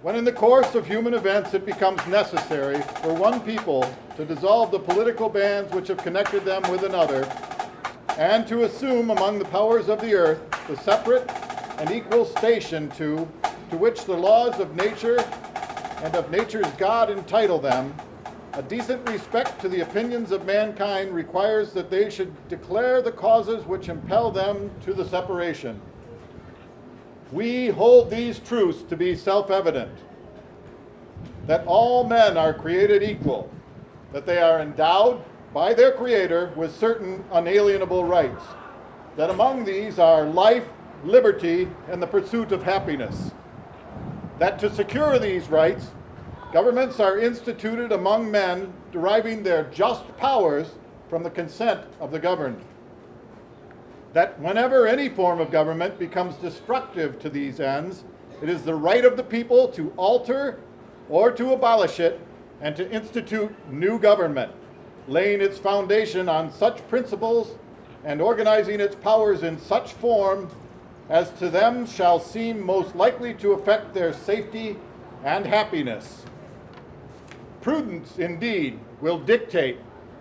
When in the course of human events it becomes necessary for one people to dissolve the political bands which have connected them with another, and to assume among the powers of the earth the separate and equal station to which the laws of nature and of nature's God entitle them, a decent respect to the opinions of mankind requires that they should declare the causes which impel them to the separation. We hold these truths to be self-evident, that all men are created equal, that they are endowed by their Creator with certain unalienable rights, that among these are life, liberty, and the pursuit of happiness, that to secure these rights, governments are instituted among men deriving their just powers from the consent of the governed, that whenever any form of government becomes destructive to these ends, it is the right of the people to alter or to abolish it and to institute new government, laying its foundation on such principles and organizing its powers in such form as to them shall seem most likely to affect their safety and happiness. Prudence, indeed, will dictate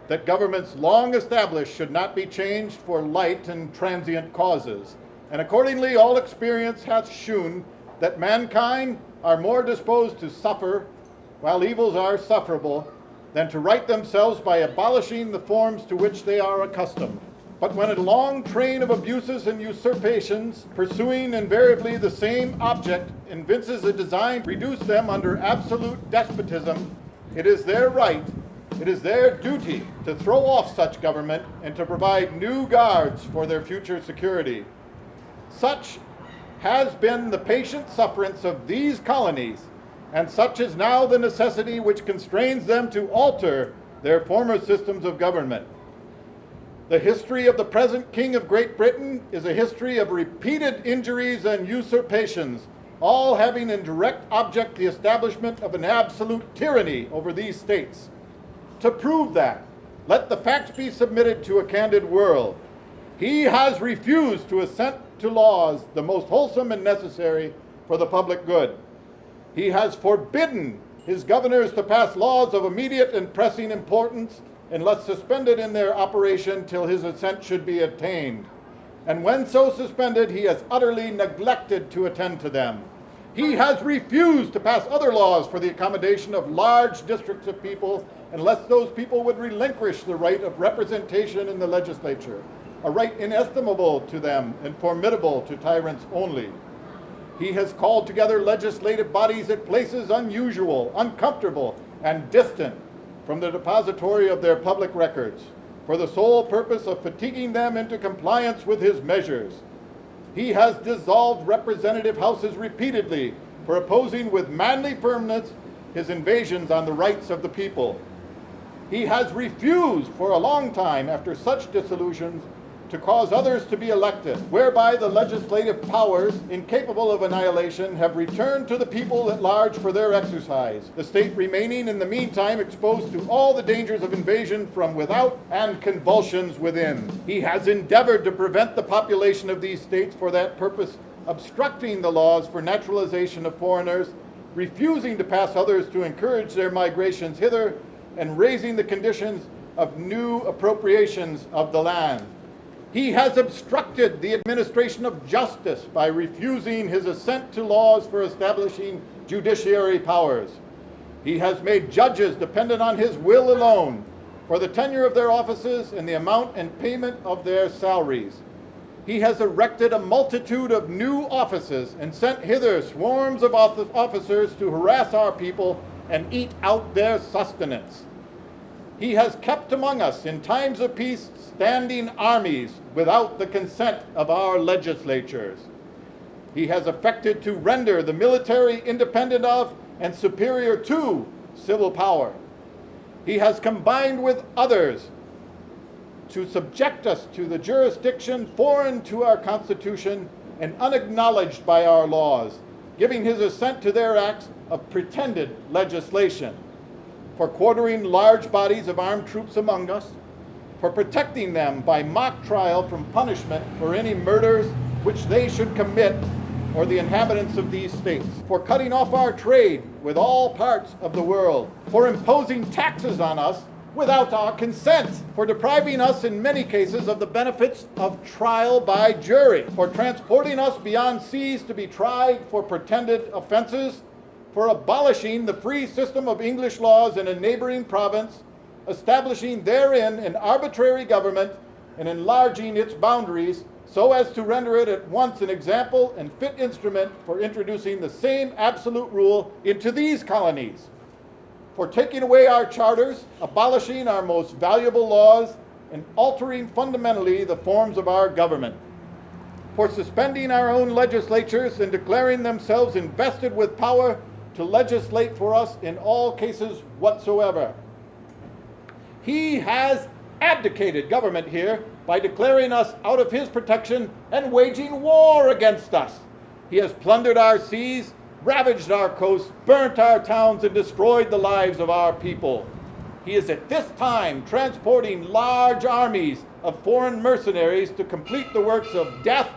that governments long established should not be changed for light and transient causes, and accordingly all experience hath shewn that mankind are more disposed to suffer while evils are sufferable than to right themselves by abolishing the forms to which they are accustomed. But when a long train of abuses and usurpations, pursuing invariably the same object, evinces a design to reduce them under absolute despotism, it is their right, it is their duty to throw off such government and to provide new guards for their future security. Such has been the patient sufferance of these colonies, and such is now the necessity which constrains them to alter their former systems of government. The history of the present King of Great Britain is a history of repeated injuries and usurpations, all having in direct object the establishment of an absolute tyranny over these states. To prove that, let the facts be submitted to a candid world. He has refused to assent to laws the most wholesome and necessary for the public good. He has forbidden his governors to pass laws of immediate and pressing importance unless suspended in their operation till his assent should be obtained. And when so suspended, he has utterly neglected to attend to them. He has refused to pass other laws for the accommodation of large districts of people unless those people would relinquish the right of representation in the legislature, a right inestimable to them and formidable to tyrants only. He has called together legislative bodies at places unusual, uncomfortable, and distant from the depository of their public records, for the sole purpose of fatiguing them into compliance with his measures. He has dissolved representative houses repeatedly for opposing with manly firmness his invasions on the rights of the people. He has refused for a long time, after such dissolutions, to cause others to be elected, whereby the legislative powers, incapable of annihilation, have returned to the people at large for their exercise, the state remaining in the meantime exposed to all the dangers of invasion from without and convulsions within. He has endeavored to prevent the population of these states for that purpose, obstructing the laws for naturalization of foreigners, refusing to pass others to encourage their migrations hither, and raising the conditions of new appropriations of the land. He has obstructed the administration of justice by refusing his assent to laws for establishing judiciary powers. He has made judges dependent on his will alone for the tenure of their offices and the amount and payment of their salaries. He has erected a multitude of new offices and sent hither swarms of officers to harass our people and eat out their sustenance. He has kept among us in times of peace standing armies without the consent of our legislatures. He has affected to render the military independent of and superior to civil power. He has combined with others to subject us to the jurisdiction foreign to our Constitution and unacknowledged by our laws, giving his assent to their acts of pretended legislation, for quartering large bodies of armed troops among us, for protecting them by mock trial from punishment for any murders which they should commit, or the inhabitants of these states, for cutting off our trade with all parts of the world, for imposing taxes on us without our consent, for depriving us in many cases of the benefits of trial by jury, for transporting us beyond seas to be tried for pretended offenses, for abolishing the free system of English laws in a neighboring province, establishing therein an arbitrary government, and enlarging its boundaries so as to render it at once an example and fit instrument for introducing the same absolute rule into these colonies, for taking away our charters, abolishing our most valuable laws, and altering fundamentally the forms of our government, for suspending our own legislatures and declaring themselves invested with power to legislate for us in all cases whatsoever. He has abdicated government here by declaring us out of his protection and waging war against us. He has plundered our seas, ravaged our coasts, burnt our towns, and destroyed the lives of our people. He is at this time transporting large armies of foreign mercenaries to complete the works of death,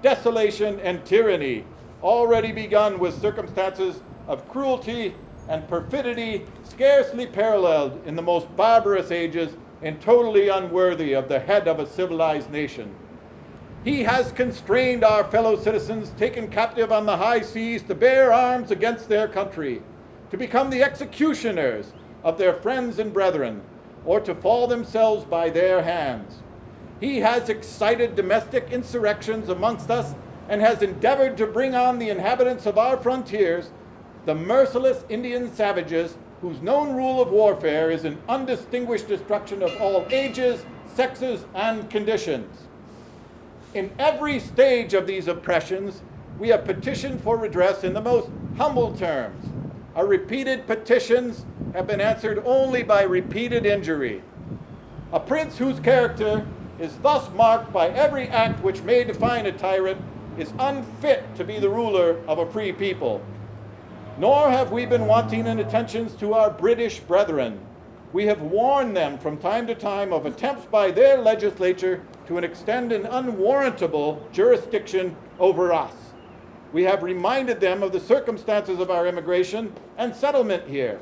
desolation, and tyranny, already begun with circumstances of cruelty and perfidy scarcely paralleled in the most barbarous ages and totally unworthy of the head of a civilized nation. He has constrained our fellow citizens taken captive on the high seas to bear arms against their country, to become the executioners of their friends and brethren, or to fall themselves by their hands. He has excited domestic insurrections amongst us and has endeavored to bring on the inhabitants of our frontiers the merciless Indian savages whose known rule of warfare is an undistinguished destruction of all ages, sexes, and conditions. In every stage of these oppressions, we have petitioned for redress in the most humble terms. Our repeated petitions have been answered only by repeated injury. A prince whose character is thus marked by every act which may define a tyrant is unfit to be the ruler of a free people. Nor have we been wanting in attentions to our British brethren. We have warned them from time to time of attempts by their legislature to extend an unwarrantable jurisdiction over us. We have reminded them of the circumstances of our immigration and settlement here.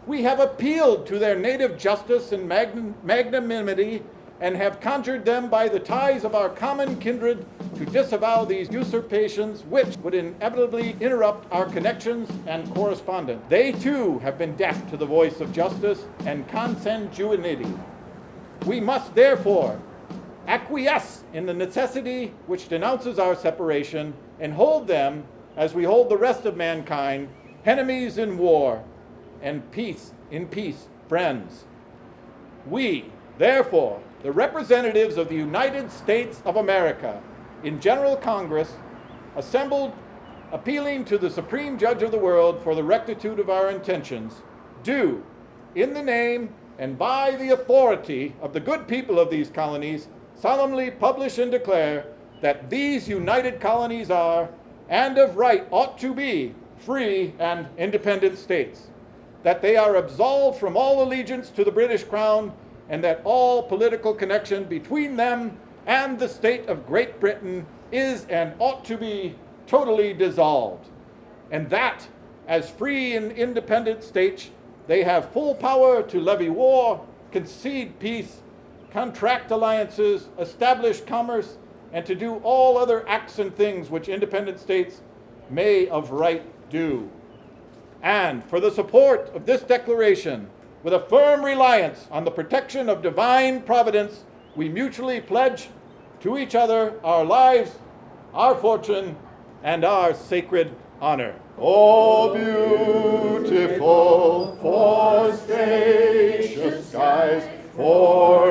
We have appealed to their native justice and magnanimity and have conjured them by the ties of our common kindred to disavow these usurpations which would inevitably interrupt our connections and correspondence. They too have been deaf to the voice of justice and consanguinity. We must therefore acquiesce in the necessity which denounces our separation and hold them, as we hold the rest of mankind, enemies in war and peace in peace, friends. We, therefore, the representatives of the United States of America in General Congress, assembled appealing to the Supreme Judge of the world for the rectitude of our intentions, do, in the name and by the authority of the good people of these colonies, solemnly publish and declare that these united colonies are, and of right ought to be, free and independent states, that they are absolved from all allegiance to the British Crown, and that all political connection between them and the state of Great Britain is and ought to be totally dissolved, and that, as free and independent states, they have full power to levy war, concede peace, contract alliances, establish commerce, and to do all other acts and things which independent states may of right do. And for the support of this declaration, with a firm reliance on the protection of divine providence, we mutually pledge to each other our lives, our fortune, and our sacred honor. Oh, beautiful for spacious skies, for